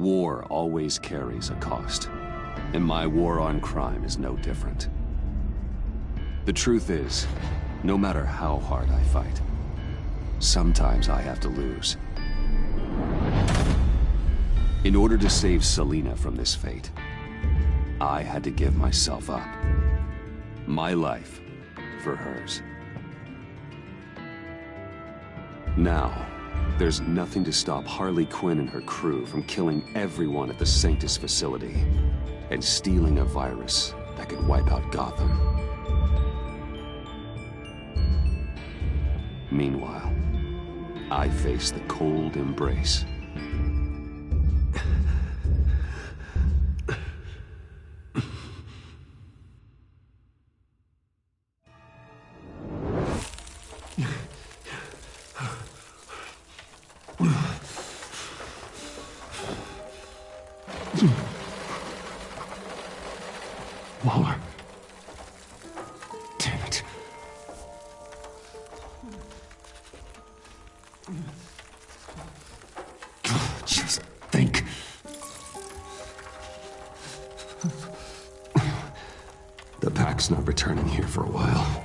War always carries a cost, and my war on crime is no different. The truth is, no matter how hard I fight, sometimes I have to lose. In order to save Selina from this fate, I had to give myself up. My life for hers. Now, there's nothing to stop Harley Quinn and her crew from killing everyone at the Sanctus facility and stealing a virus that could wipe out Gotham. Meanwhile, I face the cold embrace. Waller. Damn it. Just think. The pack's not returning here for a while.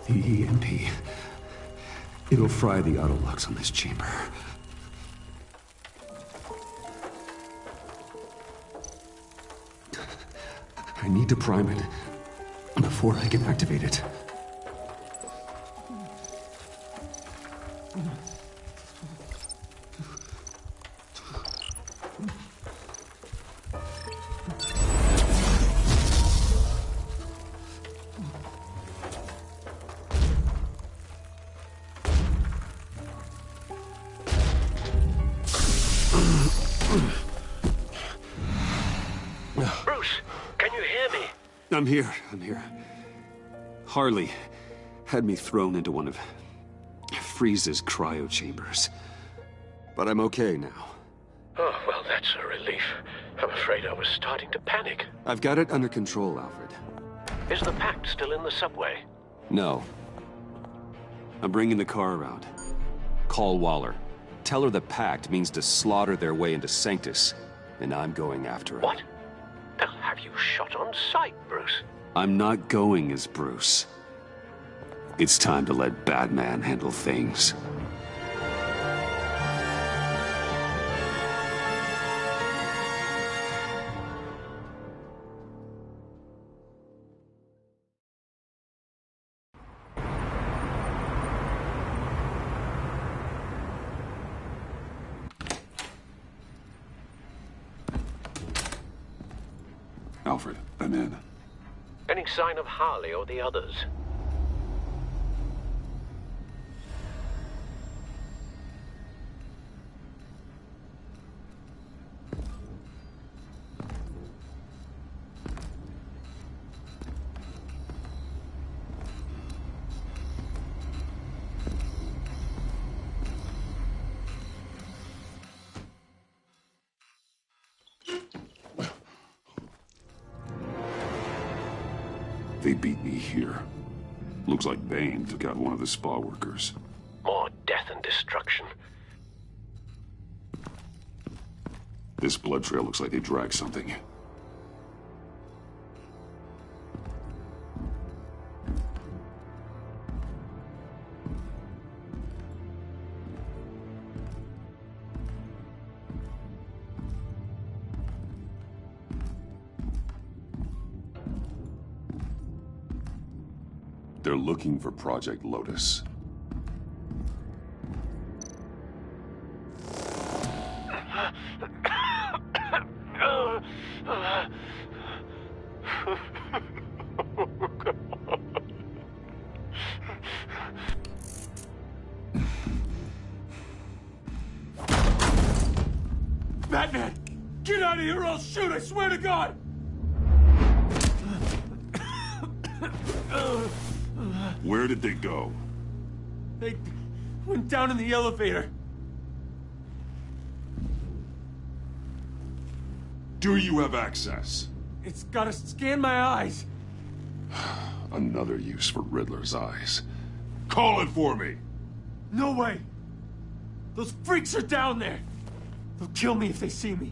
The EMP. It'll fry the auto locks on this chamber. I need to prime it before I can activate it. I'm here. Harley had me thrown into one of Freeze's cryo chambers. But I'm okay now. Oh, well, that's a relief. I'm afraid I was starting to panic. I've got it under control, Alfred. Is the pact still in the subway? No. I'm bringing the car around. Call Waller. Tell her the pact means to slaughter their way into Sanctus, and I'm going after it. What? They'll have you shot on sight, Bruce. I'm not going as Bruce. It's time to let Batman handle things. Alfred, I'm in. Any sign of Harley or the others? They beat me here. Looks like Bane took out one of the spa workers. More death and destruction. This blood trail looks like they dragged something. They're looking for Project Lotus. Batman! Get out of here or I'll shoot, I swear to God! Where did they go? They went down in the elevator. Do you have access? It's gotta scan my eyes. Another use for Riddler's eyes. Call it for me! No way! Those freaks are down there! They'll kill me if they see me.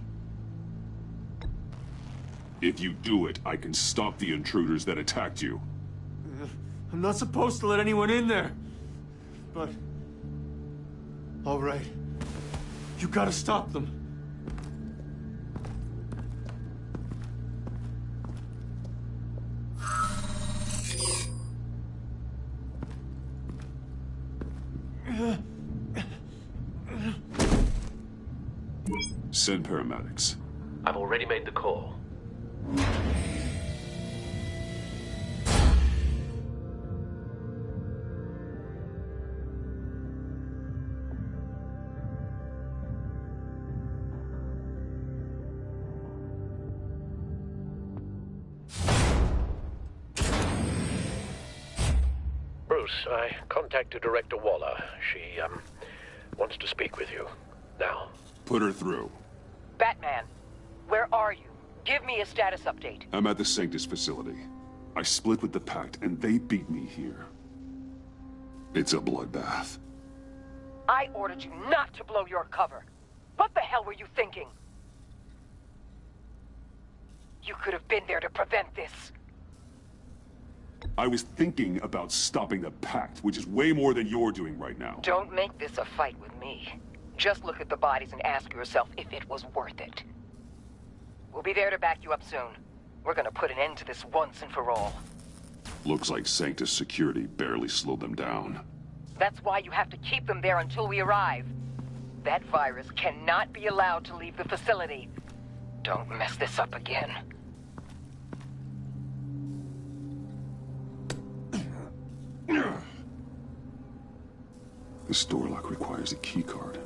If you do it, I can stop the intruders that attacked you. I'm not supposed to let anyone in there. But... all right. You gotta stop them. Send paramedics. I've already made the call. Bruce, I contacted Director Waller. She, wants to speak with you. Now. Put her through. Batman, where are you? Give me a status update. I'm at the Sanctus facility. I split with the Pact, and they beat me here. It's a bloodbath. I ordered you not to blow your cover. What the hell were you thinking? You could have been there to prevent this. I was thinking about stopping the Pact, which is way more than you're doing right now. Don't make this a fight with me. Just look at the bodies and ask yourself if it was worth it. We'll be there to back you up soon. We're gonna put an end to this once and for all. Looks like Sanctus security barely slowed them down. That's why you have to keep them there until we arrive. That virus cannot be allowed to leave the facility. Don't mess this up again. This door lock requires a key card.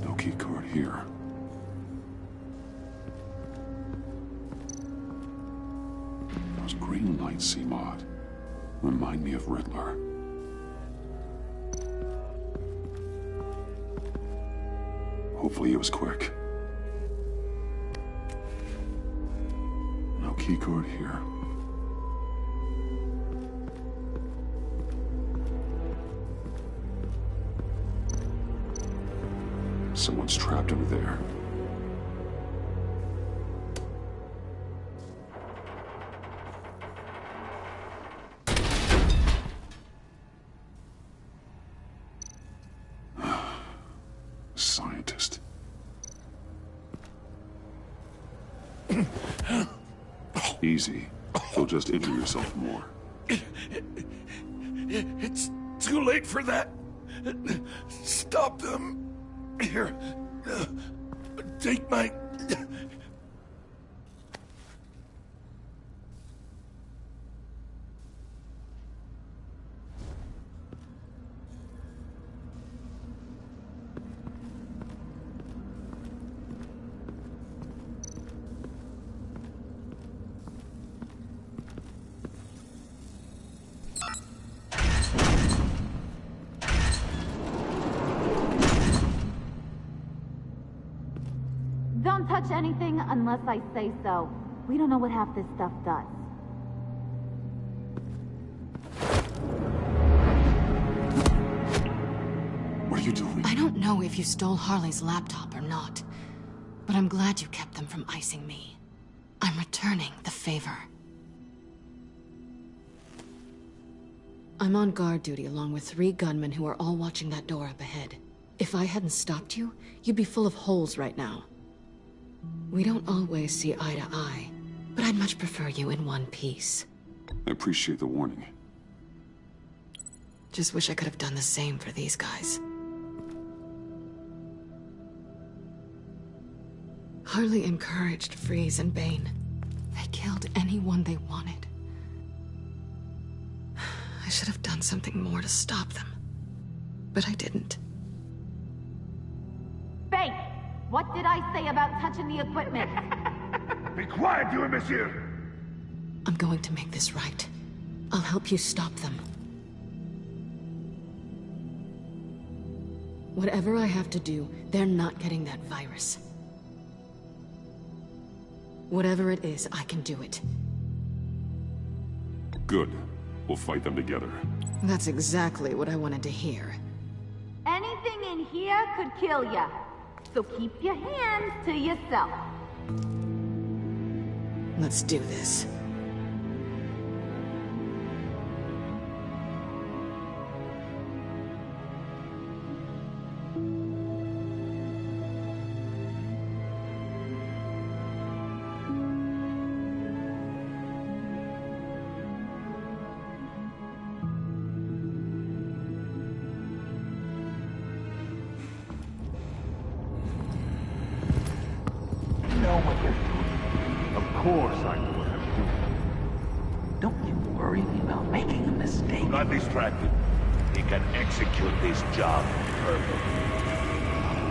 No key card here. Those green lights seem odd. Remind me of Riddler. Hopefully it was quick. No keycard here. Someone's trapped under there. Scientist. Easy. You'll just injure yourself more. It's too late for that. Stop them. Here. Take my... Don't touch anything unless I say so. We don't know what half this stuff does. What are you doing? I don't know if you stole Harley's laptop or not, but I'm glad you kept them from icing me. I'm returning the favor. I'm on guard duty along with 3 gunmen who are all watching that door up ahead. If I hadn't stopped you, you'd be full of holes right now. We don't always see eye to eye, but I'd much prefer you in one piece. I appreciate the warning. Just wish I could have done the same for these guys. Harley encouraged Freeze and Bane. They killed anyone they wanted. I should have done something more to stop them, but I didn't. Bane! What did I say about touching the equipment? Be quiet, you imbecile! I'm going to make this right. I'll help you stop them. Whatever I have to do, they're not getting that virus. Whatever it is, I can do it. Good. We'll fight them together. That's exactly what I wanted to hear. Anything in here could kill ya. So keep your hands to yourself. Let's do this. Of course I know what I'm doing. Don't you worry about making a mistake. Do not distracted. He can execute this job perfectly.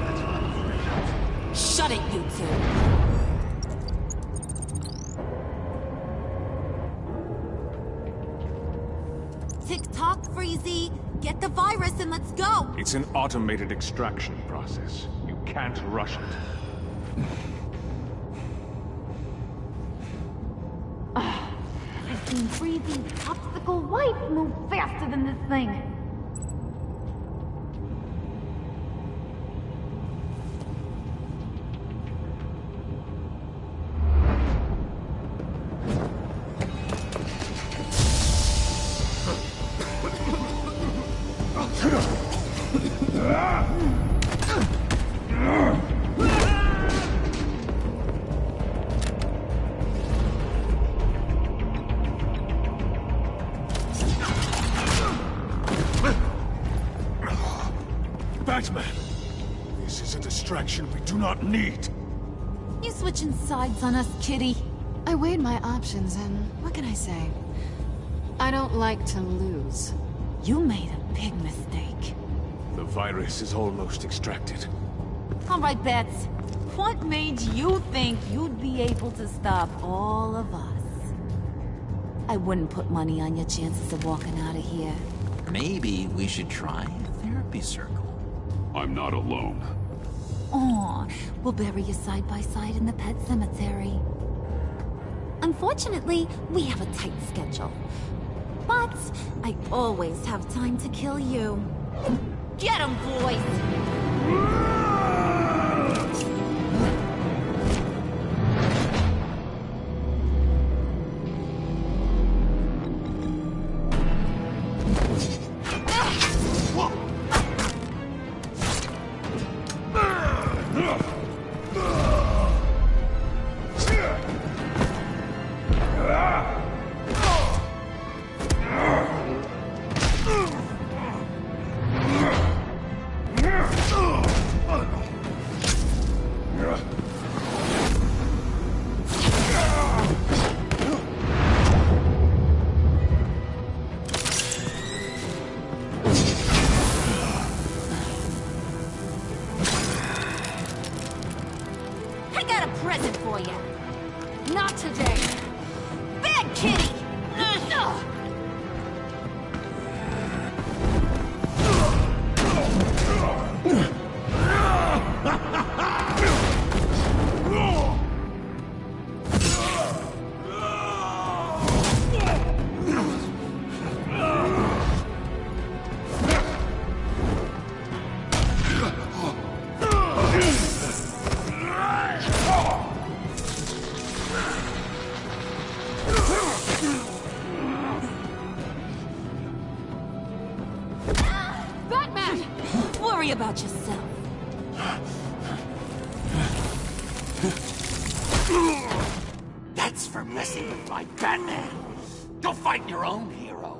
That's what I'm afraid of. Shut it, you two! Tick-tock, Freezy! Get the virus and let's go! It's an automated extraction process. You can't rush it. I've seen Freezy's popsicle wife move faster than this thing. Batman! This is a distraction we do not need. You switching sides on us, kitty? I weighed my options and what can I say? I don't like to lose. You made a big mistake. The virus is almost extracted. All right, Bats. What made you think you'd be able to stop all of us? I wouldn't put money on your chances of walking out of here. Maybe we should try a therapy circle. I'm not alone. Aw, we'll bury you side by side in the pet cemetery. Unfortunately, we have a tight schedule. But I always have time to kill you. Get 'em, boys! Present for you. Not today. Bad kitty! Worry about yourself. That's for messing with my Batman. Go fight your own hero.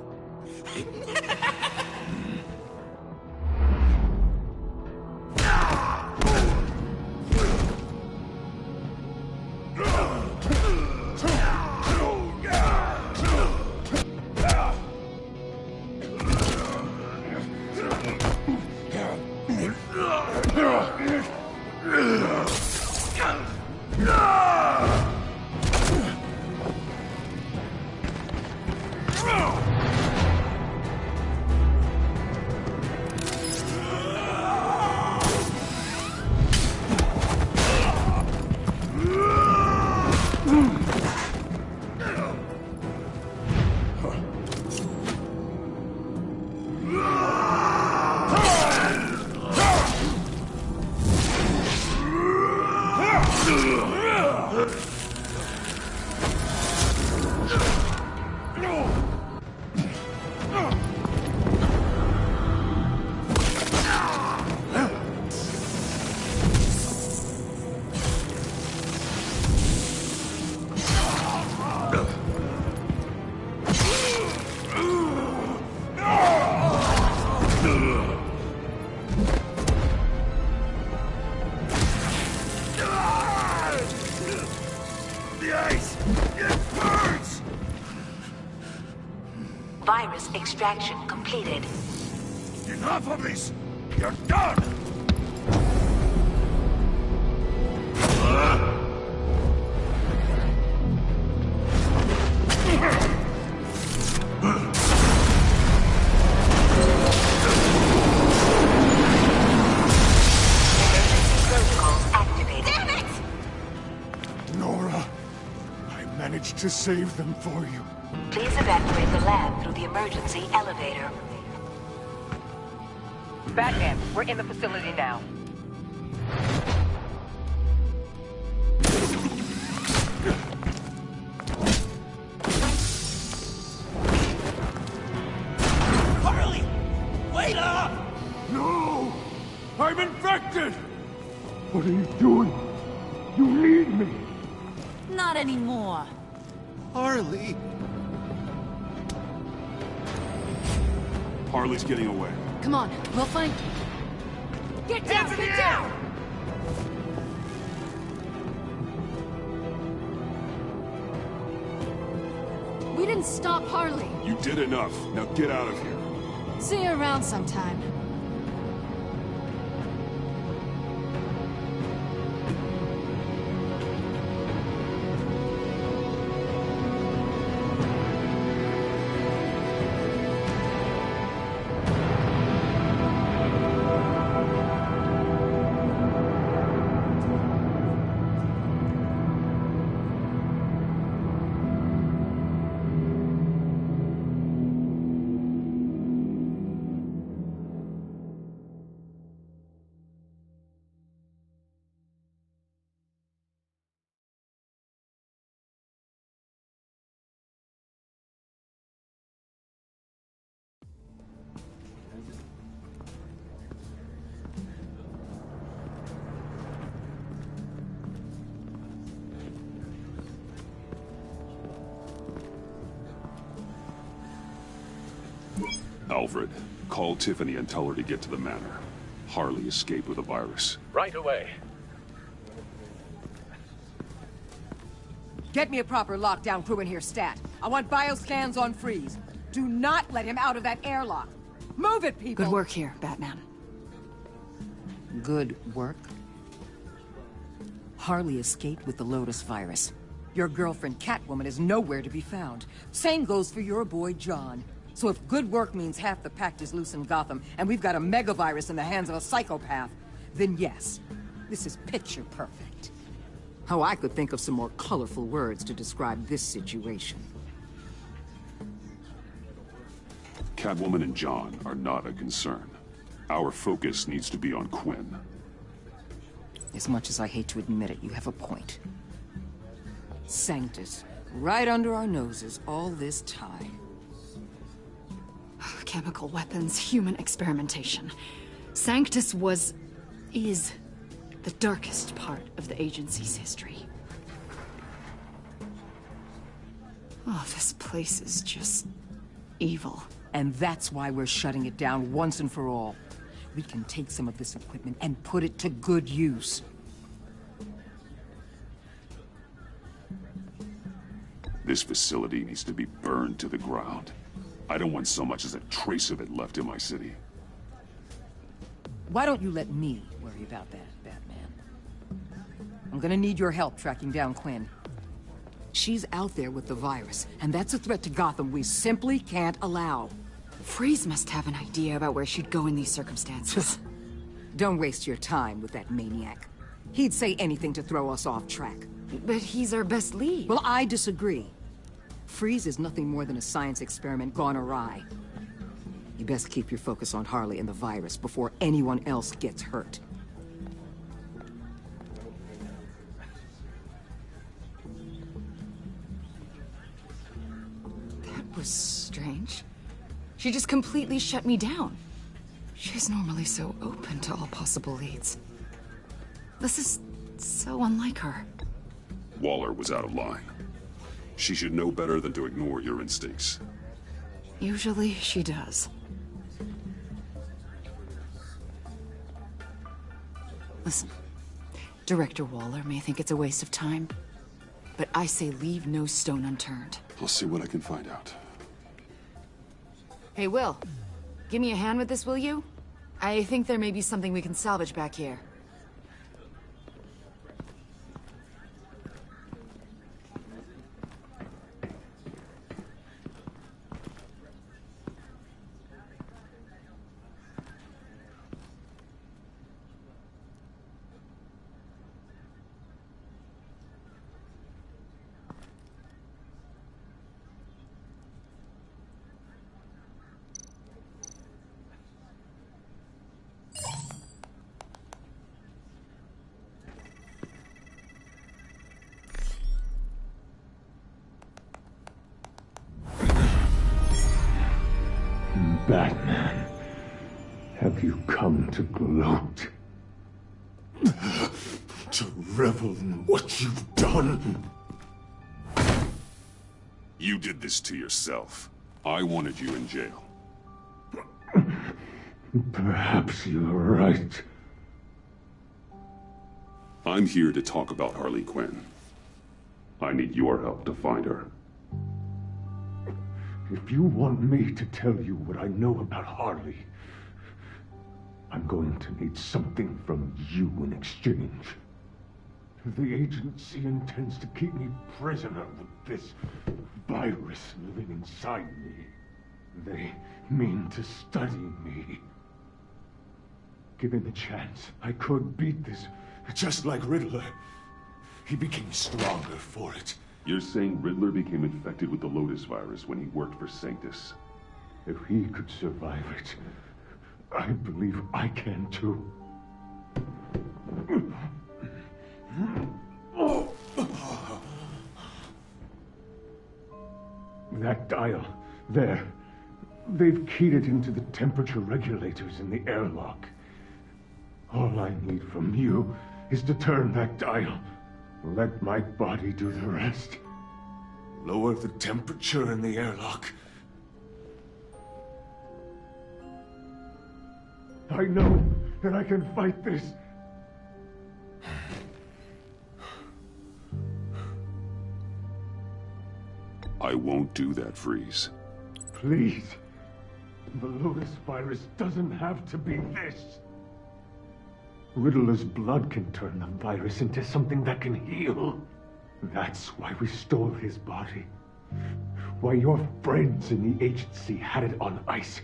extraction completed. Enough of this! You're done! To save them for you. Please evacuate the lab through the emergency elevator. Batman, we're in the facility now. Harley! Wait up! No! I'm infected! What are you doing? You need me! Not anymore. Harley! Harley's getting away. Come on, we'll find... Get down! Get down! We didn't stop Harley. You did enough. Now get out of here. See you around sometime. Alfred, call Tiffany and tell her to get to the manor. Harley escaped with a virus. Right away. Get me a proper lockdown crew in here, stat. I want bioscans on freeze. Do not let him out of that airlock. Move it, people! Good work here, Batman. Good work? Harley escaped with the Lotus virus. Your girlfriend, Catwoman, is nowhere to be found. Same goes for your boy, John. So if good work means half the pact is loose in Gotham, and we've got a megavirus in the hands of a psychopath, then yes, this is picture perfect. Oh, I could think of some more colorful words to describe this situation. Catwoman and John are not a concern. Our focus needs to be on Quinn. As much as I hate to admit it, you have a point. Sanctus, right under our noses all this time. Chemical weapons, human experimentation. Sanctus is the darkest part of the agency's history. Oh, this place is just evil. And that's why we're shutting it down once and for all. We can take some of this equipment and put it to good use. This facility needs to be burned to the ground. I don't want so much as a trace of it left in my city. Why don't you let me worry about that, Batman? I'm gonna need your help tracking down Quinn. She's out there with the virus, and that's a threat to Gotham we simply can't allow. Freeze must have an idea about where she'd go in these circumstances. Don't waste your time with that maniac. He'd say anything to throw us off track. But he's our best lead. Well, I disagree. Freeze is nothing more than a science experiment gone awry. You best keep your focus on Harley and the virus before anyone else gets hurt. That was strange. She just completely shut me down. She's normally so open to all possible leads. This is so unlike her. Waller was out of line. She should know better than to ignore your instincts. Usually she does. Listen, Director Waller may think it's a waste of time, but I say leave no stone unturned. I'll see what I can find out. Hey, Will. Give me a hand with this, will you? I think there may be something we can salvage back here. Batman, have you come to gloat? To revel in what you've done? You did this to yourself. I wanted you in jail. Perhaps you're right. I'm here to talk about Harley Quinn. I need your help to find her. If you want me to tell you what I know about Harley, I'm going to need something from you in exchange. The agency intends to keep me prisoner with this virus living inside me. They mean to study me. Given the chance, I could beat this. Just like Riddler. He became stronger for it. You're saying Riddler became infected with the Lotus virus when he worked for Sanctus? If he could survive it, I believe I can too. That dial, there. They've keyed it into the temperature regulators in the airlock. All I need from you is to turn that dial. Let my body do the rest. Lower the temperature in the airlock. I know that I can fight this. I won't do that, Freeze. Please. The Lotus virus doesn't have to be this. Riddler's blood can turn the virus into something that can heal. That's why we stole his body. Why your friends in the agency had it on ice.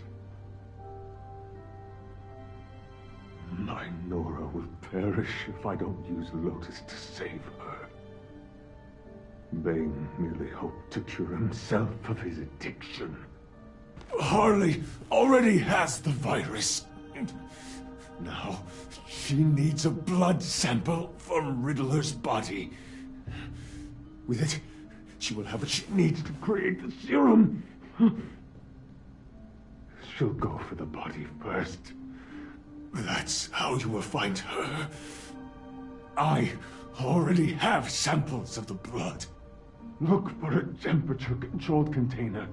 My Nora will perish if I don't use Lotus to save her. Bane merely hoped to cure himself of his addiction. Harley already has the virus. Now, she needs a blood sample from Riddler's body. With it, she will have what she needs to create the serum. She'll go for the body first. That's how you will find her. I already have samples of the blood. Look for a temperature-controlled container.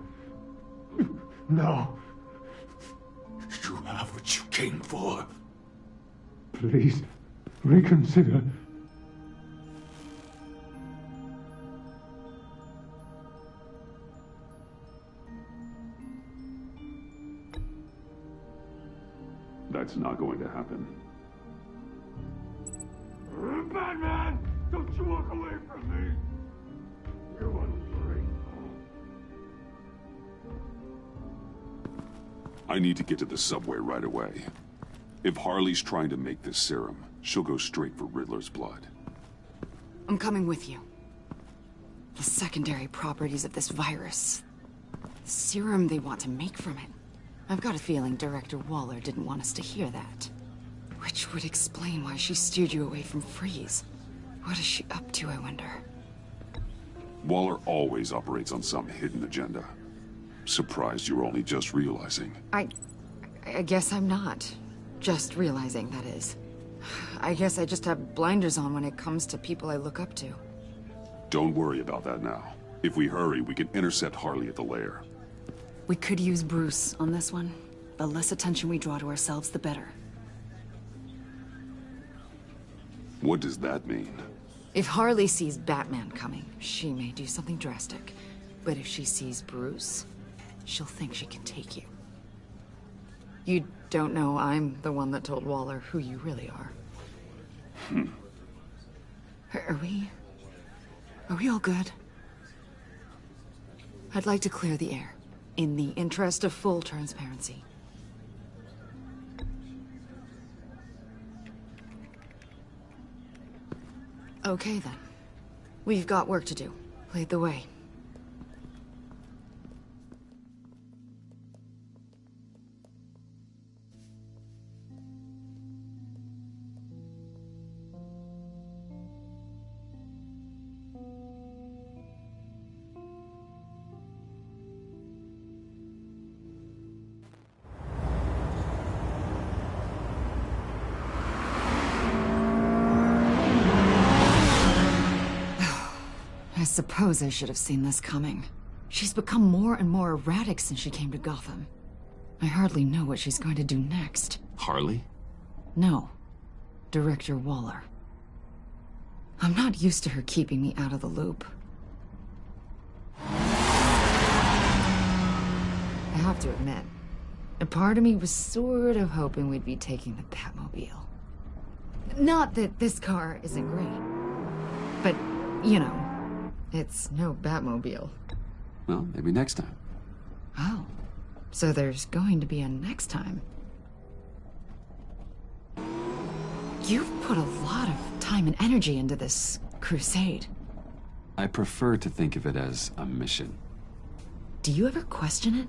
Now. You have what you came for. Please, reconsider. That's not going to happen. Batman! Don't you walk away from me! You're ungrateful. I need to get to the subway right away. If Harley's trying to make this serum, she'll go straight for Riddler's blood. I'm coming with you. The secondary properties of this virus. The serum they want to make from it. I've got a feeling Director Waller didn't want us to hear that. Which would explain why she steered you away from Freeze. What is she up to, I wonder? Waller always operates on some hidden agenda. Surprised you're only just realizing. I guess I'm not. Just realizing, that is. I guess I just have blinders on when it comes to people I look up to. Don't worry about that now. If we hurry, we can intercept Harley at the lair. We could use Bruce on this one. The less attention we draw to ourselves, the better. What does that mean? If Harley sees Batman coming, she may do something drastic. But if she sees Bruce, she'll think she can take you. You don't know I'm the one that told Waller who you really are. Are we all good? I'd like to clear the air, in the interest of full transparency. Okay then. We've got work to do. Lead the way. I suppose I should have seen this coming. She's become more and more erratic since she came to Gotham. I hardly know what she's going to do next. Harley? No. Director Waller. I'm not used to her keeping me out of the loop. I have to admit, a part of me was sort of hoping we'd be taking the Batmobile. Not that this car isn't great, but, you know, it's no Batmobile. Well, maybe next time. Oh, so there's going to be a next time. You've put a lot of time and energy into this crusade. I prefer to think of it as a mission. Do you ever question it?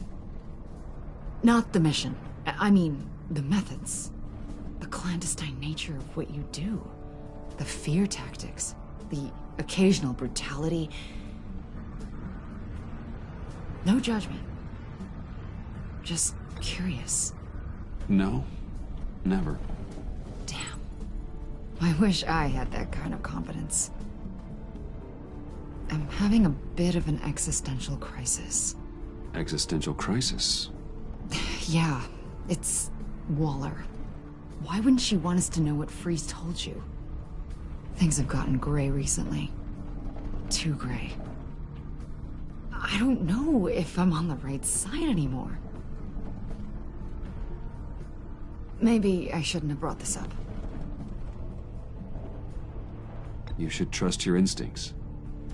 Not the mission. I mean, the methods. The clandestine nature of what you do. The fear tactics. The occasional brutality. No judgment. Just curious. No, never. Damn. I wish I had that kind of confidence. I'm having a bit of an existential crisis. Existential crisis? Yeah, it's Waller. Why wouldn't she want us to know what Freeze told you? Things have gotten gray recently. Too gray. I don't know if I'm on the right side anymore. Maybe I shouldn't have brought this up. You should trust your instincts.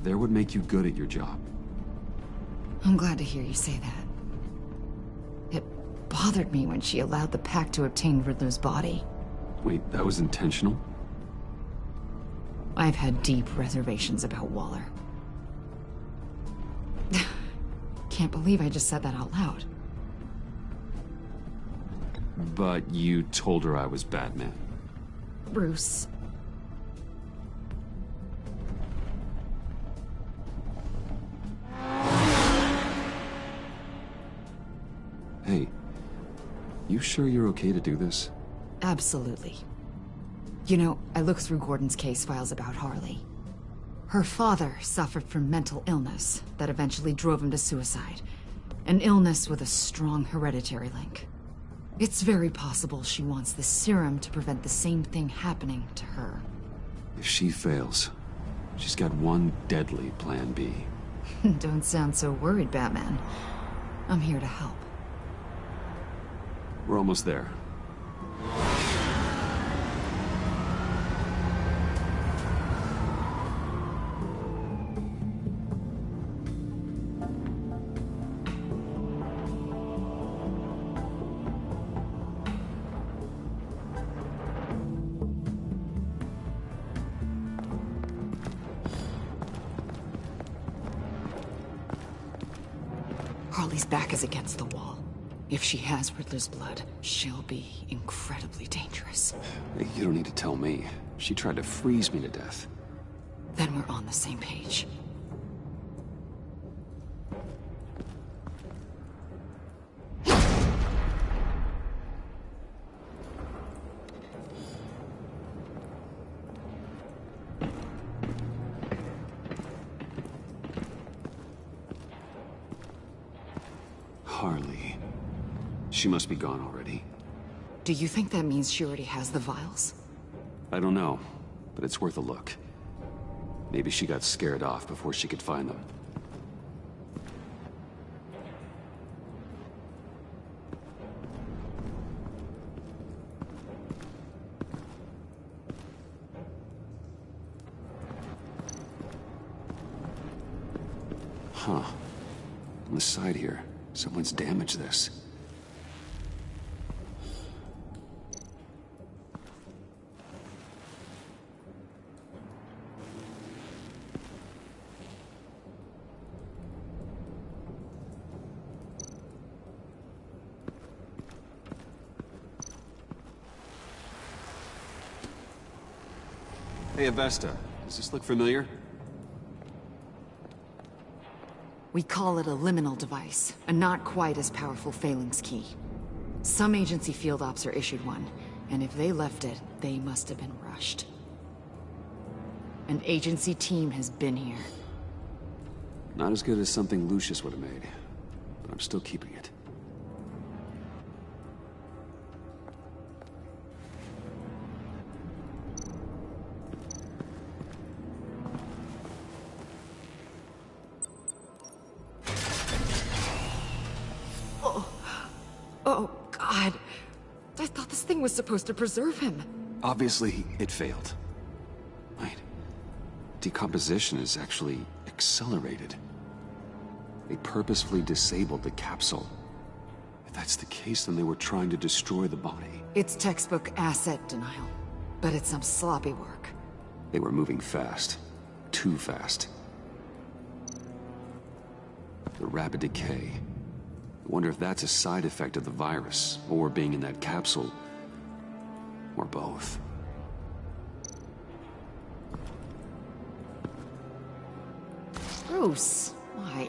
They're what make you good at your job. I'm glad to hear you say that. It bothered me when she allowed the Pact to obtain Riddler's body. Wait, that was intentional? I've had deep reservations about Waller. Can't believe I just said that out loud. But you told her I was Batman. Bruce. Hey, you sure you're okay to do this? Absolutely. You know, I looked through Gordon's case files about Harley. Her father suffered from mental illness that eventually drove him to suicide. An illness with a strong hereditary link. It's very possible she wants the serum to prevent the same thing happening to her. If she fails, she's got one deadly plan B. Don't sound so worried, Batman. I'm here to help. We're almost there. Harley's back is against the wall. If she has Riddler's blood, she'll be incredibly dangerous. Hey, you don't need to tell me. She tried to freeze me to death. Then we're on the same page. Harley. She must be gone already. Do you think that means she already has the vials? I don't know, but it's worth a look. Maybe she got scared off before she could find them. Huh. On the side here, someone's damaged this. Hey, Avesta. Does this look familiar? We call it a liminal device, a not quite as powerful phalanx key. Some agency field ops are issued one, and if they left it, they must have been rushed. An agency team has been here. Not as good as something Lucius would have made, but I'm still keeping it. Oh, God. I thought this thing was supposed to preserve him. Obviously, it failed. Wait. Decomposition is actually accelerated. They purposefully disabled the capsule. If that's the case, then they were trying to destroy the body. It's textbook asset denial, but it's some sloppy work. They were moving fast. Too fast. The rapid decay. I wonder if that's a side effect of the virus, or being in that capsule, or both. Bruce, why?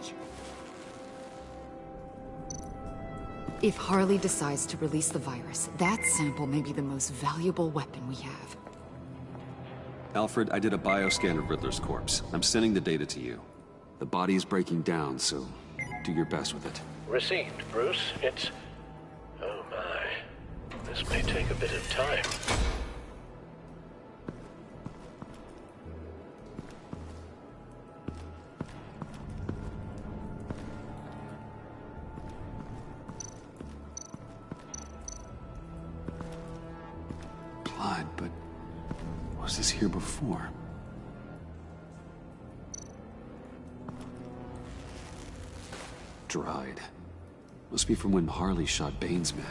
If Harley decides to release the virus, that sample may be the most valuable weapon we have. Alfred, I did a bioscan of Riddler's corpse. I'm sending the data to you. The body is breaking down, so do your best with it. Received, Bruce. It's... Oh my. This may take a bit of time. Blood, but was this here before? Dried. Must be from when Harley shot Bane's men.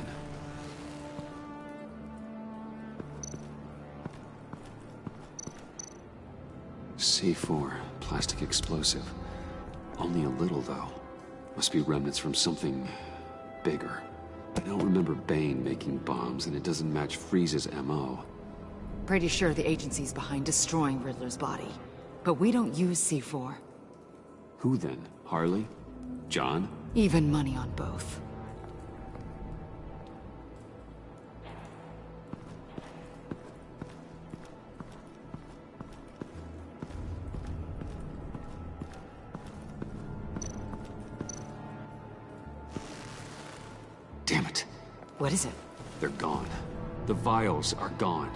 C4, plastic explosive. Only a little, though. Must be remnants from something bigger. I don't remember Bane making bombs, and it doesn't match Freeze's MO. Pretty sure the agency's behind destroying Riddler's body. But we don't use C4. Who then? Harley? John? Even money on both. Damn it. What is it? They're gone. The vials are gone.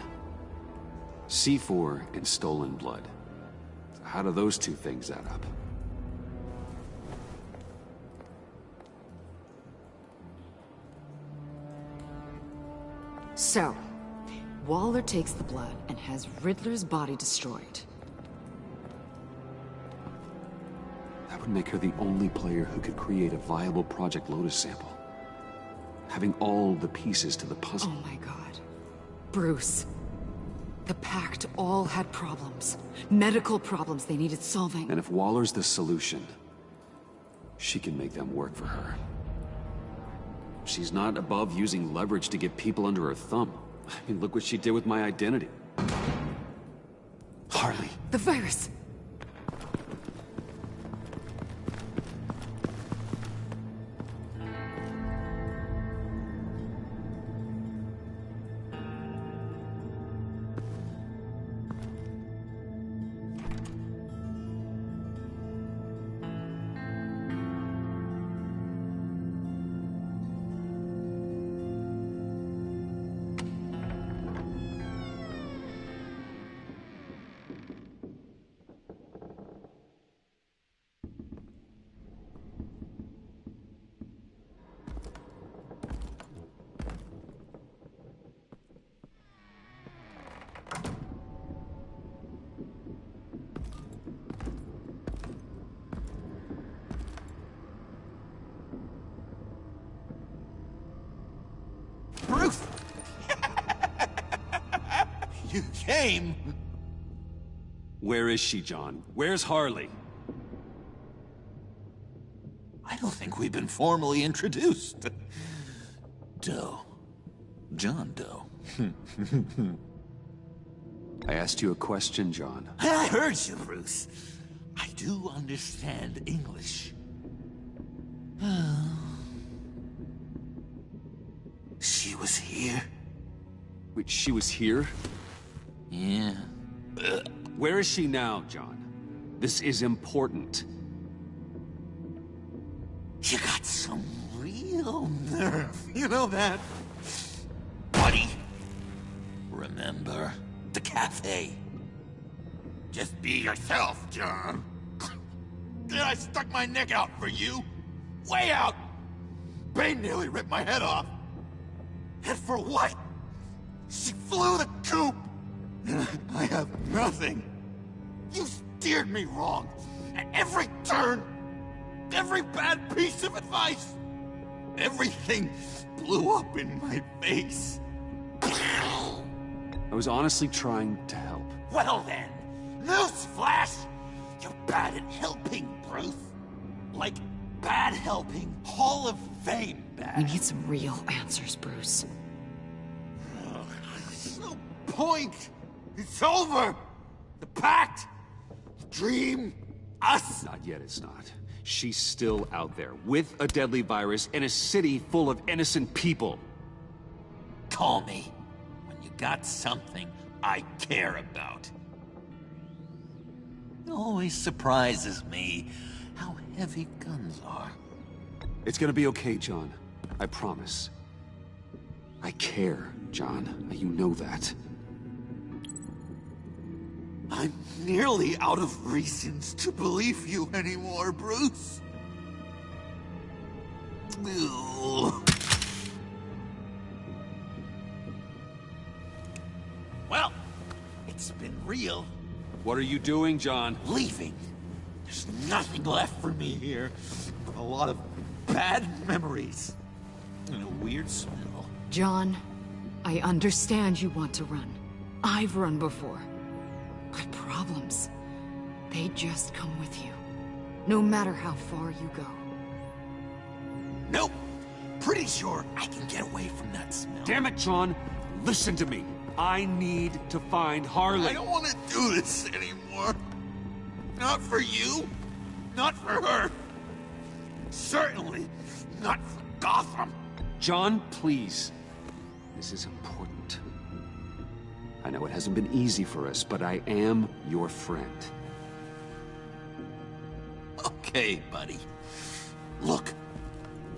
C4 and stolen blood. How do those two things add up? So, Waller takes the blood and has Riddler's body destroyed. That would make her the only player who could create a viable Project Lotus sample. Having all the pieces to the puzzle. Oh my god. Bruce. The Pact all had problems. Medical problems they needed solving. And if Waller's the solution, she can make them work for her. She's not above using leverage to get people under her thumb. I mean, look what she did with my identity. Harley. The virus! you came. Where is she, John? Where's Harley? I don't think we've been formally introduced. Doe. John Doe. I asked you a question, John. I heard you, Bruce. I do understand English. She was here? Wait, she was here? Yeah. Where is she now, John? This is important. You got some real nerve, you know that? Buddy, remember the cafe? Just be yourself, John. I stuck my neck out for you. Way out. Bane nearly ripped my head off. And for what? She flew the coop. And I have nothing. You steered me wrong. At every turn. Every bad piece of advice. Everything blew up in my face. I was honestly trying to help. Well then, newsflash! You're bad at helping, Bruce. Like, bad helping, Hall of Fame bad. We need some real answers, Bruce. There's no point. It's over. The pact, the dream, us. Not yet, it's not. She's still out there, with a deadly virus in a city full of innocent people. Call me when you got something I care about. It always surprises me how heavy guns are. It's gonna be okay, John. I promise. I care, John. You know that. I'm nearly out of reasons to believe you anymore, Bruce. Ugh. Well, it's been real. What are you doing, John? Leaving. There's nothing left for me here. A lot of bad memories. And a weird smell. John, I understand you want to run. I've run before. But problems, they just come with you. No matter how far you go. Nope. Pretty sure I can get away from that smell. Damn it, John! Listen to me. I need to find Harley. I don't want to do this anymore. Not for you. Not for her. Certainly not for Gotham. John, please. This is important. I know it hasn't been easy for us, but I am your friend. Okay, buddy. Look,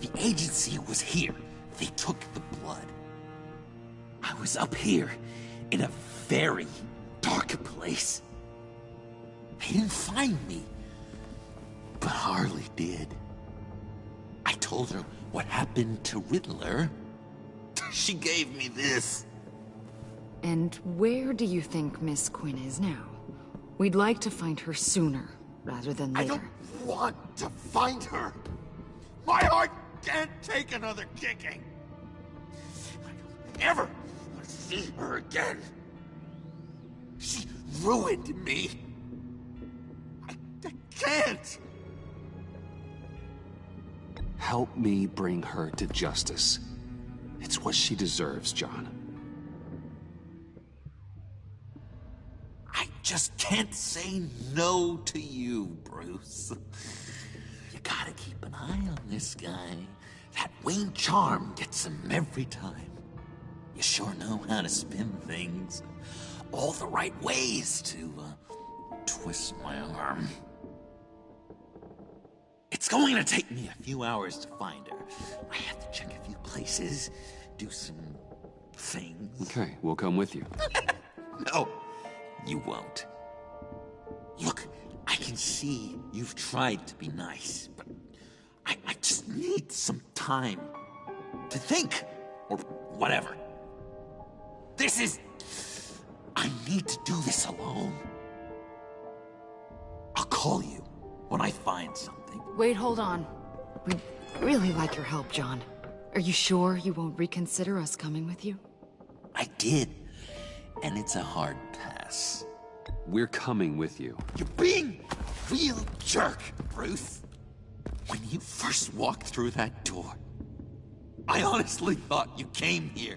the agency was here. They took the blood. I was up here in a very dark place. They didn't find me, but Harley did. I told her what happened to Riddler. She gave me this. And where do you think Miss Quinn is now? We'd like to find her sooner, rather than later. I don't want to find her. My heart can't take another kicking. I don't ever want to see her again. She ruined me. I can't. Help me bring her to justice. It's what she deserves, John. I just can't say no to you, Bruce. You gotta keep an eye on this guy. That Wayne charm gets him every time. You sure know how to spin things. All the right ways to twist my arm. It's going to take me a few hours to find her. I have to check a few places, do some things. Okay, we'll come with you. No, you won't. Look, I can see you've tried to be nice, but I just need some time to think, or whatever. I need to do this alone. I'll call you when I find something. Wait, hold on. We'd really like your help, John. Are you sure you won't reconsider us coming with you? I did. and it's a hard pass. We're coming with you. You're being a real jerk, Bruce. When you first walked through that door, I honestly thought you came here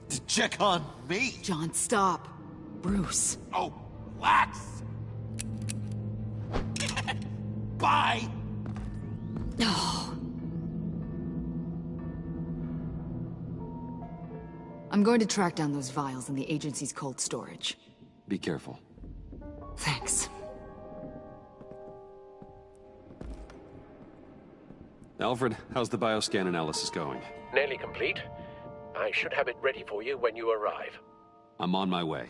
to check on me. John, stop. Bruce. Oh, relax. Bye. No. I'm going to track down those vials in the agency's cold storage. Be careful. Thanks. Alfred, how's the bioscan analysis going? Nearly complete. I should have it ready for you when you arrive. I'm on my way.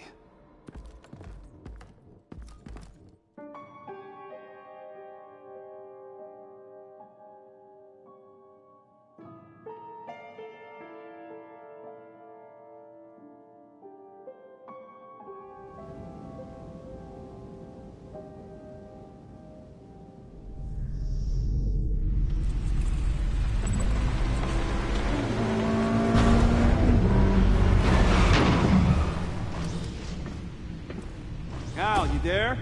Al, you there?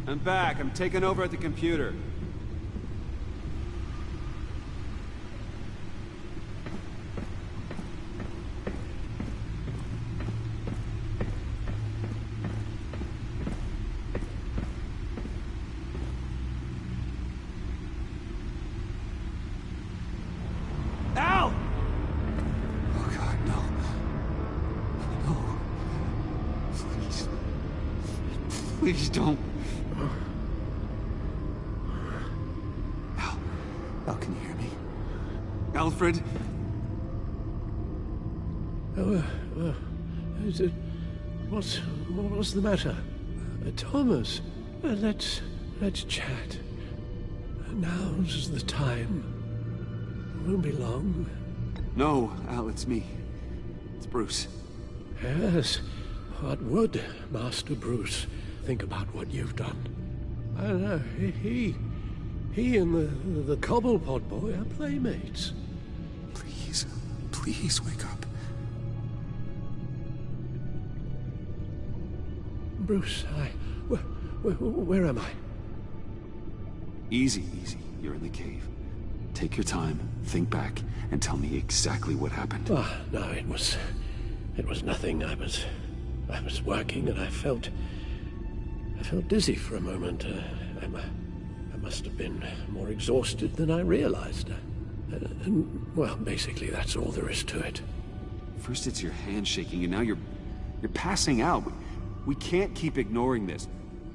I'm back. I'm taking over at the computer. Al! Oh God, no. No. Please. Please don't. Al, can you hear me? Alfred? What's the matter? Thomas, let's chat. Now's the time. Won't be long. No, Al, it's me. It's Bruce. Yes. What would Master Bruce think about what you've done? I don't know. He and the Cobblepot boy are playmates. Please wake up. Bruce, where am I? Easy. You're in the cave. Take your time, think back, and tell me exactly what happened. Oh, no, it was nothing. I was working and I felt dizzy for a moment. I must have been more exhausted than I realized. Well, basically, that's all there is to it. First it's your hand shaking, and now you're passing out. We can't keep ignoring this.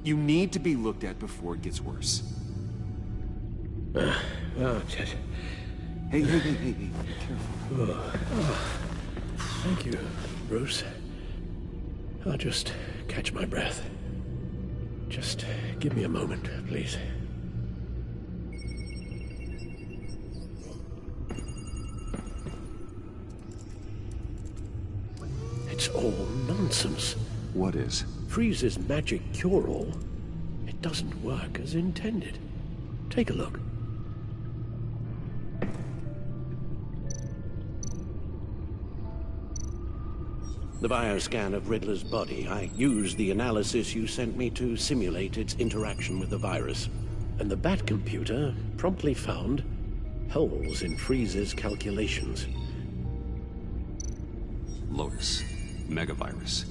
You need to be looked at before it gets worse. Hey, careful. Thank you, Bruce. I'll just catch my breath. Just give me a moment, please. It's all nonsense. What is? Freeze's magic cure-all. It doesn't work as intended. Take a look. The bioscan of Riddler's body. I used the analysis you sent me to simulate its interaction with the virus. And the Bat computer promptly found holes in Freeze's calculations. Lotus. Megavirus.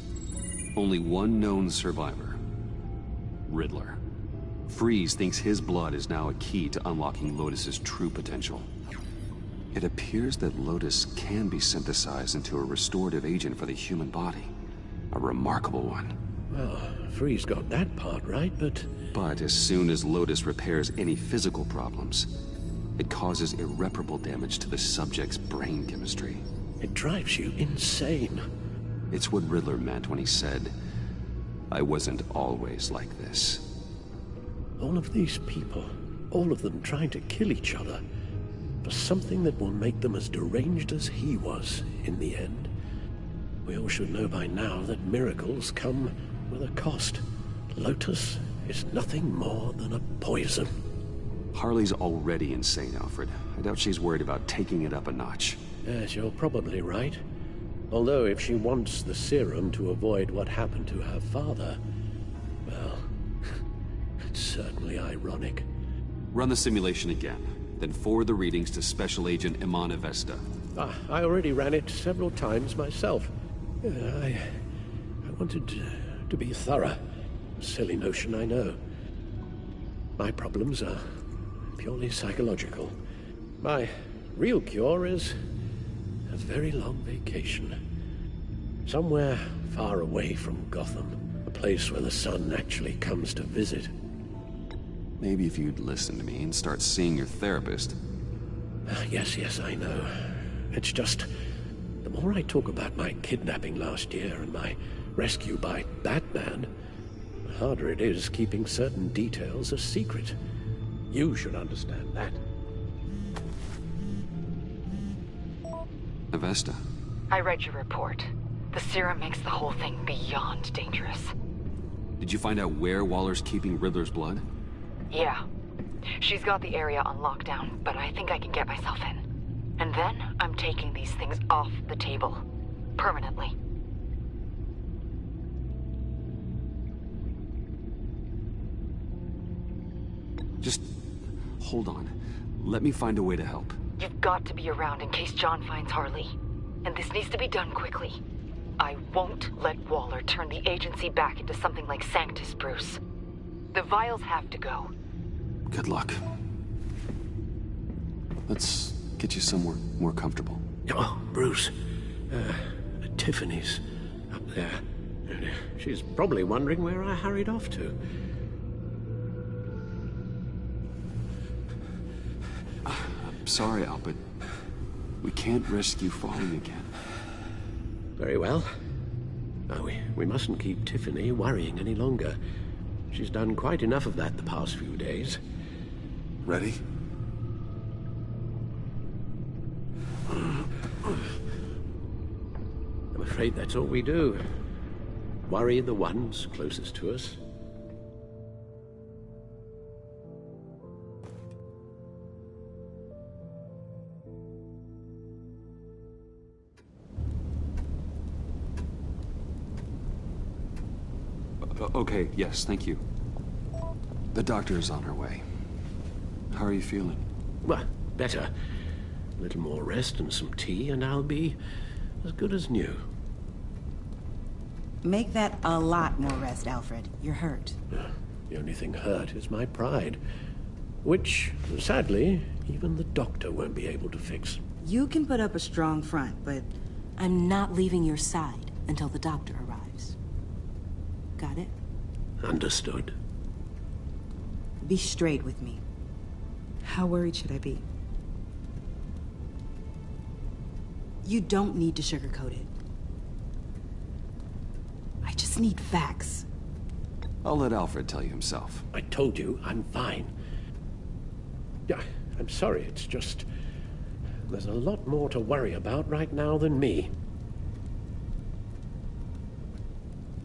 Only one known survivor. Riddler. Freeze thinks his blood is now a key to unlocking Lotus's true potential. It appears that Lotus can be synthesized into a restorative agent for the human body. A remarkable one. Well, Freeze got that part right, but... But as soon as Lotus repairs any physical problems, it causes irreparable damage to the subject's brain chemistry. It drives you insane. It's what Riddler meant when he said, "I wasn't always like this." All of these people, all of them trying to kill each other, for something that will make them as deranged as he was in the end. We all should know by now that miracles come with a cost. Lotus is nothing more than a poison. Harley's already insane, Alfred. I doubt she's worried about taking it up a notch. Yes, you're probably right. Although if she wants the serum to avoid what happened to her father, well, it's certainly ironic. Run the simulation again, then forward the readings to Special Agent Iman Avesta. I already ran it several times myself. I wanted to be thorough. Silly notion, I know. My problems are purely psychological. My real cure is a very long vacation. Somewhere far away from Gotham. A place where the sun actually comes to visit. Maybe if you'd listen to me and start seeing your therapist. Yes, I know. It's just, the more I talk about my kidnapping last year and my rescue by Batman, the harder it is keeping certain details a secret. You should understand that. Avesta. I read your report. The serum makes the whole thing beyond dangerous. Did you find out where Waller's keeping Riddler's blood? Yeah. She's got the area on lockdown, but I think I can get myself in. And then I'm taking these things off the table. Permanently. Just hold on. Let me find a way to help. You've got to be around in case John finds Harley. And this needs to be done quickly. I won't let Waller turn the agency back into something like Sanctus, Bruce. The vials have to go. Good luck. Let's get you somewhere more comfortable. Oh, Bruce. Tiffany's up there. She's probably wondering where I hurried off to. I'm sorry, Al, but we can't risk you falling again. Very well. No, we mustn't keep Tiffany worrying any longer. She's done quite enough of that the past few days. Ready? I'm afraid that's all we do. Worry the ones closest to us. Okay, yes, thank you. The doctor is on her way. How are you feeling? Well, better. A little more rest and some tea, and I'll be as good as new. Make that a lot more rest, Alfred. You're hurt. The only thing hurt is my pride. Which, sadly, even the doctor won't be able to fix. You can put up a strong front, but I'm not leaving your side until the doctor arrives. Got it? Understood. Be straight with me. How worried should I be? You don't need to sugarcoat it. I just need facts. I'll let Alfred tell you himself. I told you, I'm fine. Yeah, I'm sorry, it's just... there's a lot more to worry about right now than me.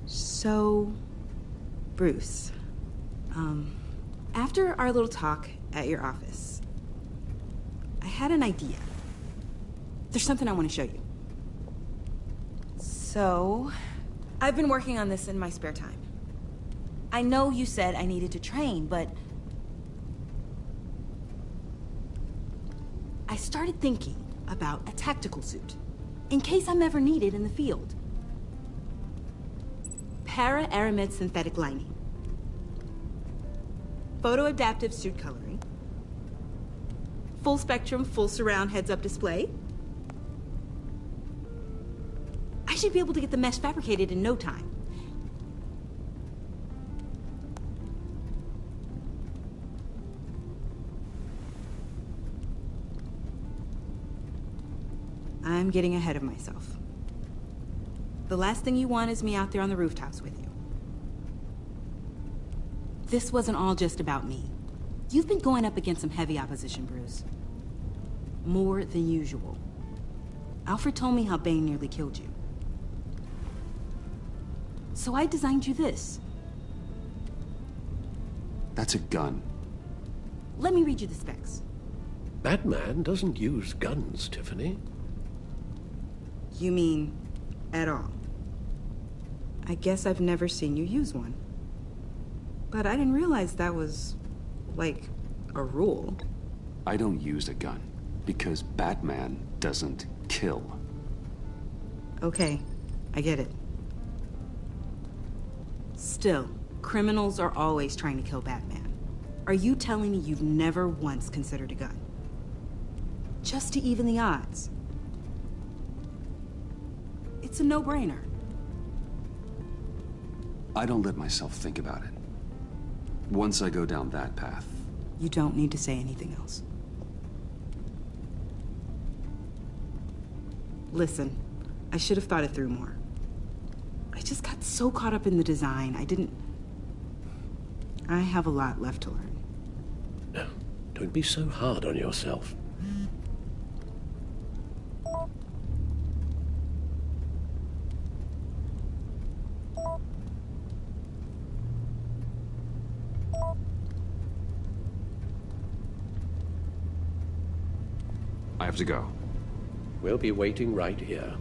So... Bruce, after our little talk at your office, I had an idea. There's something I want to show you. So, I've been working on this in my spare time. I know you said I needed to train, but I started thinking about a tactical suit, in case I'm ever needed in the field. Para-aramid synthetic lining. Photo-adaptive suit coloring. Full spectrum, full surround heads-up display. I should be able to get the mesh fabricated in no time. I'm getting ahead of myself. The last thing you want is me out there on the rooftops with you. This wasn't all just about me. You've been going up against some heavy opposition, Bruce. More than usual. Alfred told me how Bane nearly killed you. So I designed you this. That's a gun. Let me read you the specs. Batman doesn't use guns, Tiffany. You mean At all. I guess I've never seen you use one. But I didn't realize that was, like, a rule. I don't use a gun because Batman doesn't kill. Okay, I get it. Still, criminals are always trying to kill Batman. Are you telling me you've never once considered a gun? Just to even the odds. It's a no-brainer. I don't let myself think about it. Once I go down that path... You don't need to say anything else. Listen, I should have thought it through more. I just got so caught up in the design, I have a lot left to learn. No, don't be so hard on yourself. I have to go. We'll be waiting right here.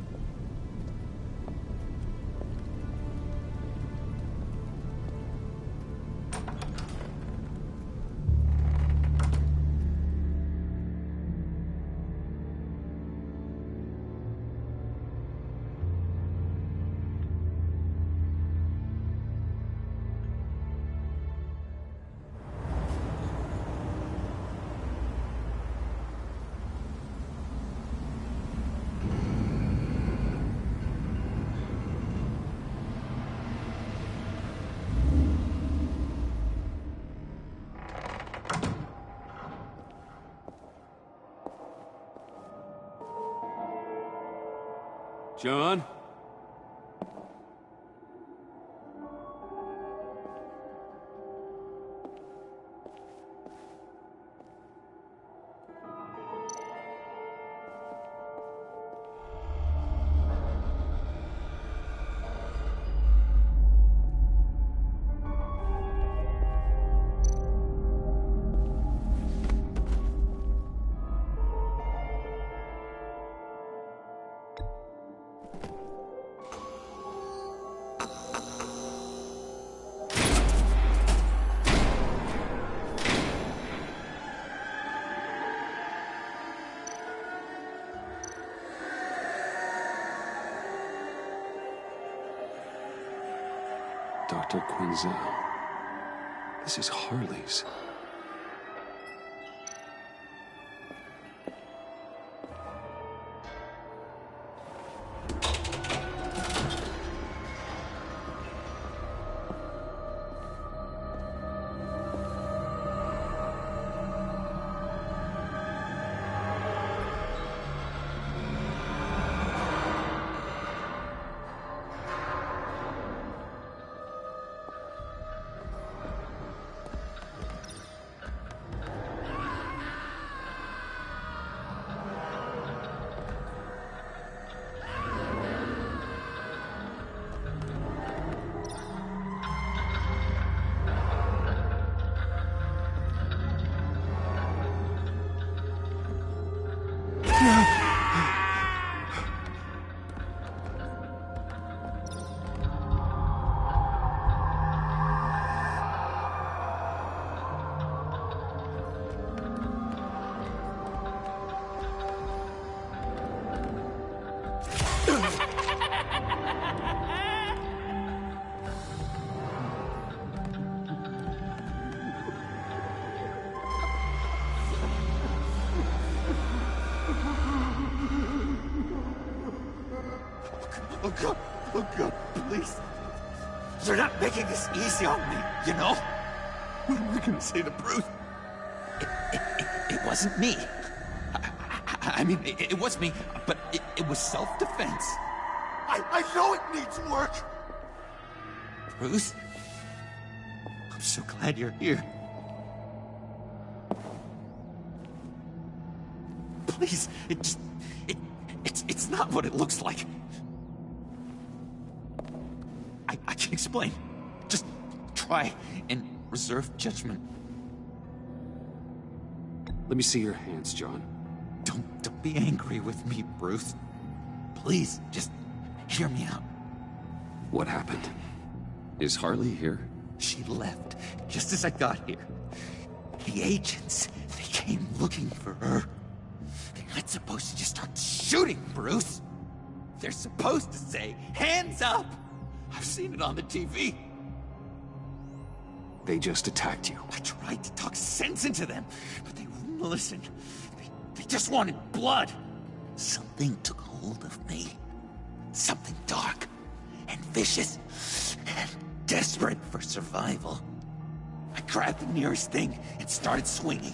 John? Dr. Quinzel. This is Harley's. Oh God, please. You're not making this easy on me, you know? What am I gonna say to Bruce? It wasn't me. I mean, it was me, but it was self-defense. I know it needs work. Bruce? I'm so glad you're here. Please, it's not what it looks like. I can explain. Just try and reserve judgment. Let me see your hands, John. Don't be angry with me, Bruce. Please, just hear me out. What happened? Is Harley here? She left just as I got here. The agents, they came looking for her. They're not supposed to just start shooting, Bruce. They're supposed to say, hands up! I've seen it on the TV. They just attacked you. I tried to talk sense into them, but they wouldn't listen. They just wanted blood. Something took hold of me. Something dark and vicious and desperate for survival. I grabbed the nearest thing and started swinging.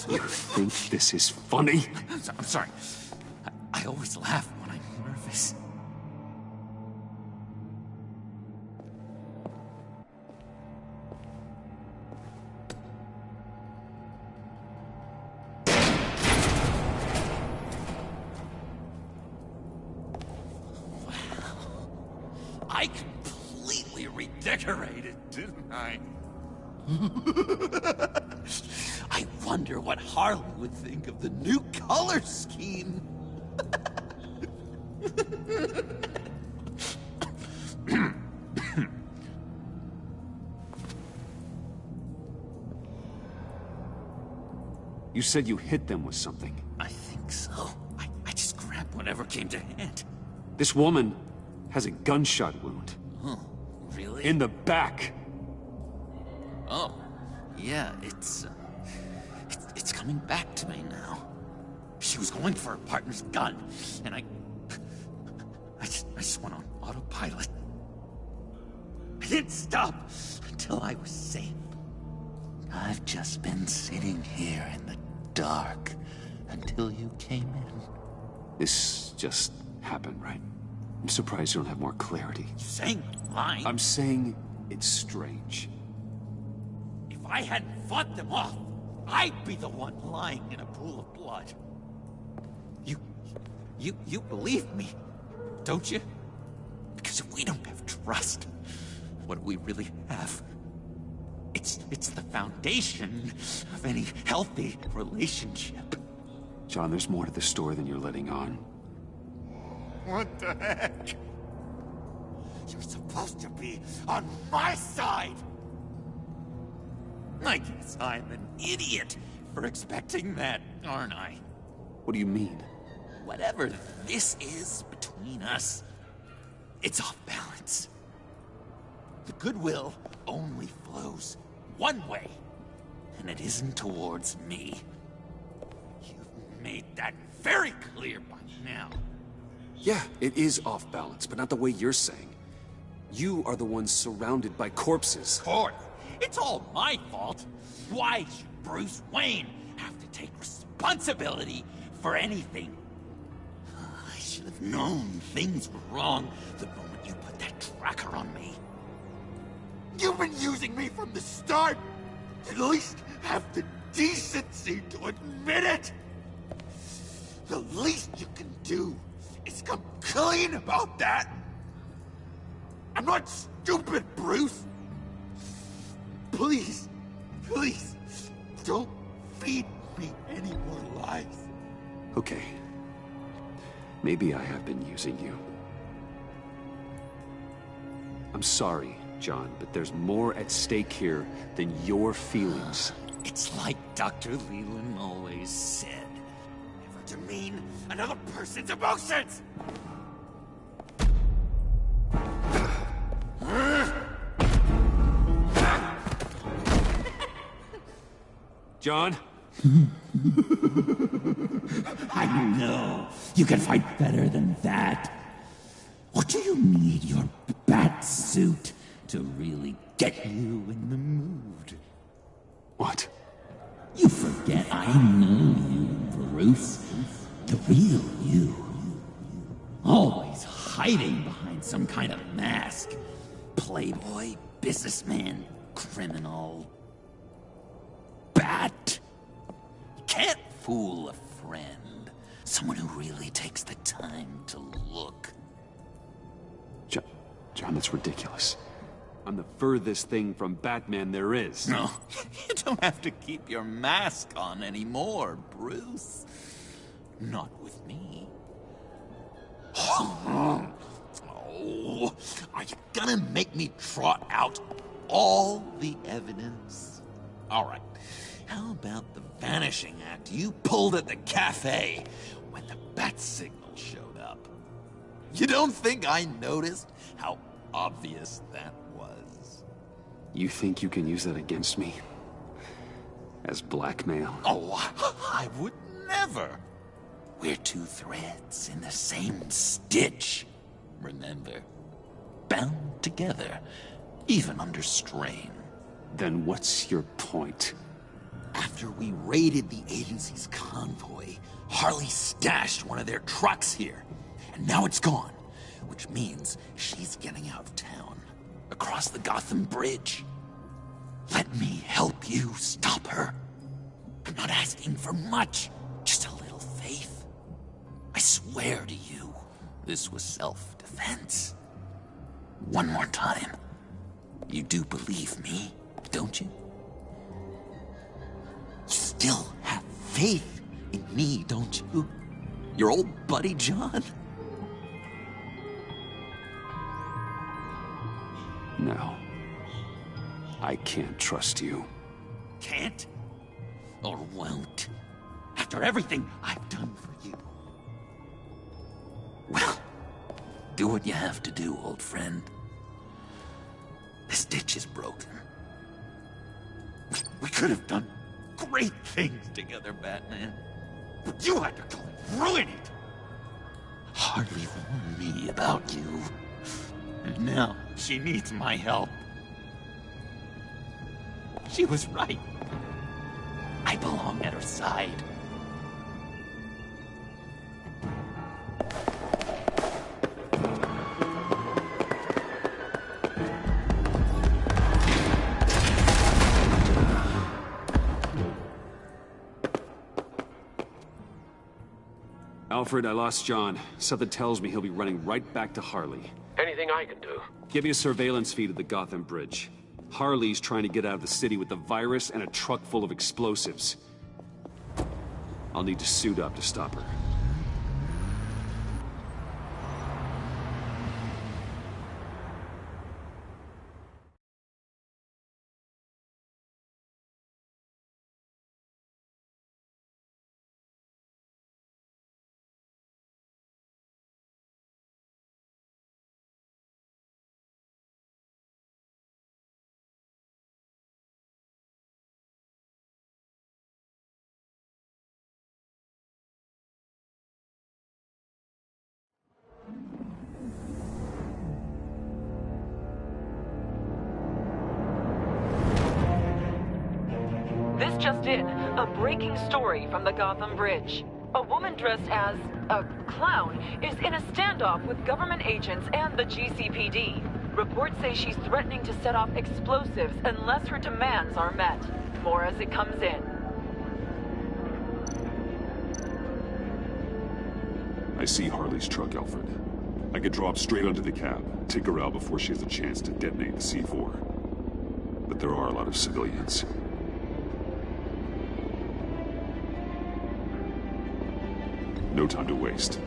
You think this is funny? I'm sorry. I always laugh when I'm nervous. I completely redecorated, didn't I? I wonder what Harley would think of the new color scheme. You said you hit them with something. I think so. I just grabbed whatever came to hand. This woman has a gunshot wound. Oh, really? In the back. Oh, yeah, it's coming back to me now. She was going for her partner's gun, and I just went on autopilot. I didn't stop until I was safe. I've just been sitting here in the dark until you came in. This just happened, right? I'm surprised you don't have more clarity. Saying lying? I'm saying it's strange. If I hadn't fought them off, I'd be the one lying in a pool of blood. You believe me, don't you? Because if we don't have trust, what do we really have? It's the foundation of any healthy relationship. John, there's more to the story than you're letting on. What the heck? You're supposed to be on my side! I guess I'm an idiot for expecting that, aren't I? What do you mean? Whatever this is between us, it's off balance. The goodwill only flows one way, and it isn't towards me. You've made that very clear by now. Yeah, it is off balance, but not the way you're saying. You are the ones surrounded by corpses. Court, it's all my fault. Why should Bruce Wayne have to take responsibility for anything? I should have known things were wrong the moment you put that tracker on me. You've been using me from the start! At least have the decency to admit it! The least you can do is come clean about that! I'm not stupid, Bruce! Please, please, don't feed me any more lies. Okay. Maybe I have been using you. I'm sorry, John, but there's more at stake here than your feelings. It's like Dr. Leland always said. Never demean another person's emotions! John? I know. You can fight better than that. Or do you need your bat suit to really get you in the mood? What? You forget I know you, Bruce. The real you. Always hiding behind some kind of mask. Playboy, businessman, criminal. Bat. You can't fool a friend. Someone who really takes the time to look. John, that's ridiculous. I'm the furthest thing from Batman there is. No, you don't have to keep your mask on anymore, Bruce. Not with me. Oh, are you gonna make me trot out all the evidence? All right. How about the vanishing act you pulled at the cafe when the bat signal showed up? You don't think I noticed how obvious that was? You think you can use that against me? As blackmail? Oh, I would never. We're two threads in the same stitch, remember? Bound together, even under strain. Then what's your point? After we raided the agency's convoy, Harley stashed one of their trucks here. And now it's gone, which means she's getting out of town, across the Gotham Bridge. Let me help you stop her. I'm not asking for much, just a little faith. I swear to you, this was self-defense. One more time. You do believe me, don't you? You still have faith in me, don't you? Your old buddy, John? No. I can't trust you. Can't? Or won't? After everything I've done for you. Well, do what you have to do, old friend. This ditch is broken. We could have done great things together, Batman. But you had to go and ruin it. Hardly warned me about you. And now she needs my help. She was right. I belong at her side. Alfred, I lost John. Something tells me he'll be running right back to Harley. Anything I can do? Give me a surveillance feed of the Gotham Bridge. Harley's trying to get out of the city with the virus and a truck full of explosives. I'll need to suit up to stop her. This just in, a breaking story from the Gotham Bridge. A woman dressed as a clown is in a standoff with government agents and the GCPD. Reports say she's threatening to set off explosives unless her demands are met. More as it comes in. I see Harley's truck, Alfred. I could drop straight onto the cab, take her out before she has a chance to detonate the C4. But there are a lot of civilians. No time to waste.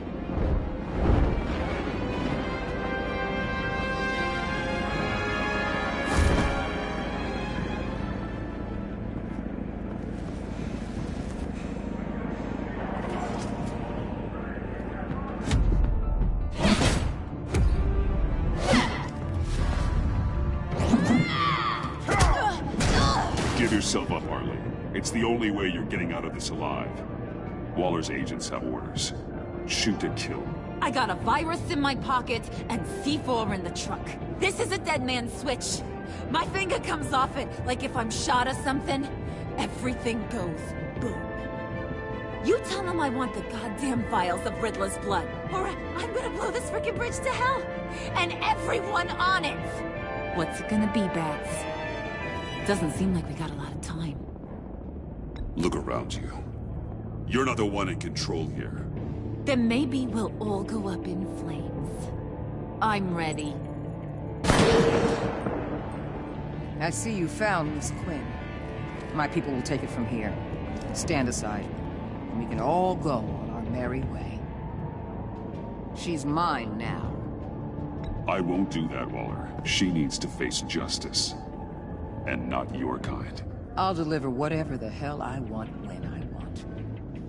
Give yourself up, Harley. It's the only way you're getting out of this alive. Waller's agents have orders. Shoot to kill. I got a virus in my pocket and C4 in the truck. This is a dead man's switch. My finger comes off it, like if I'm shot or something. Everything goes boom. You tell them I want the goddamn vials of Riddler's blood, or I'm gonna blow this frickin' bridge to hell. And everyone on it! What's it gonna be, Bats? Doesn't seem like we got a lot of time. Look around you. You're not the one in control here. Then maybe we'll all go up in flames. I'm ready. I see you found Miss Quinn. My people will take it from here. Stand aside, and we can all go on our merry merry way. She's mine now. I won't do that, Waller. She needs to face justice. And not your kind. I'll deliver whatever the hell I want when I want.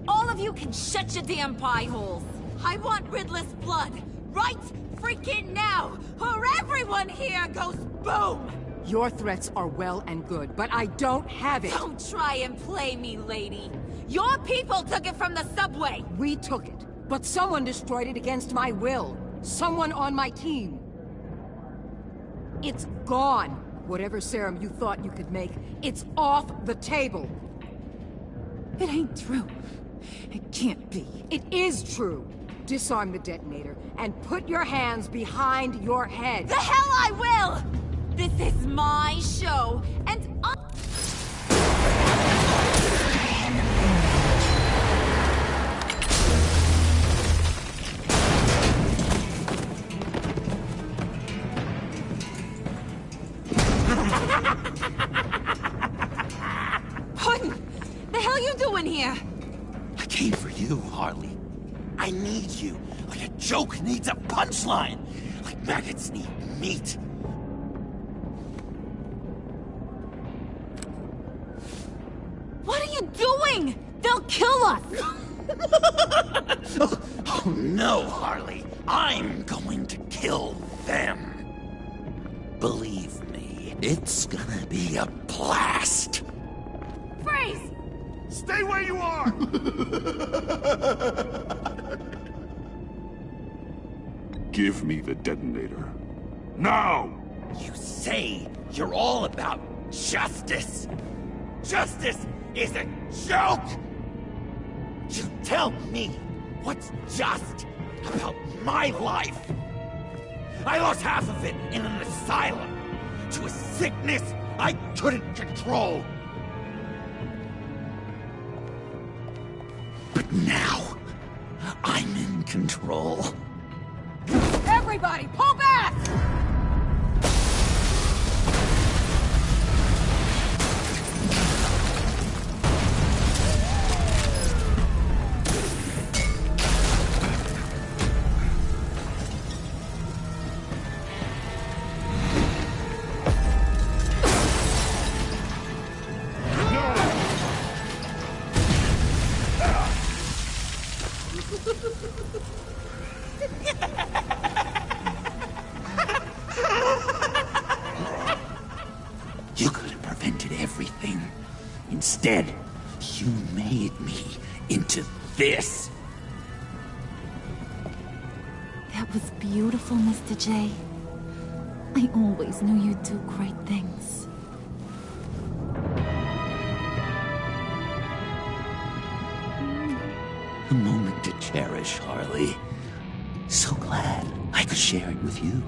All of you can shut your damn pie holes. I want Riddler's blood. Right freaking now! Or everyone here goes boom! Your threats are well and good, but I don't have it! Don't try and play me, lady! Your people took it from the subway! We took it, but someone destroyed it against my will. Someone on my team. It's gone. Whatever serum you thought you could make, it's off the table. It ain't true. It can't be. It is true. Disarm the detonator and put your hands behind your head. The hell I will! This is my show, and What the hell you doing here? I came for you, Harley. I need you, like a joke needs a punchline, like maggots need meat. What are you doing? They'll kill us! Oh no, Harley. I'm going to kill them. Believe me, it's gonna be a blast. Freeze! Stay where you are! Give me the detonator. Now! You say you're all about justice. Justice is a joke! You tell me what's just about my life. I lost half of it in an asylum to a sickness I couldn't control. But now, I'm in control. Everybody, pull back! You could have prevented everything. Instead, you made me into this. That was beautiful, Mr. J. I always knew you'd do great things. A moment to cherish, Harley. So glad I could share it with you.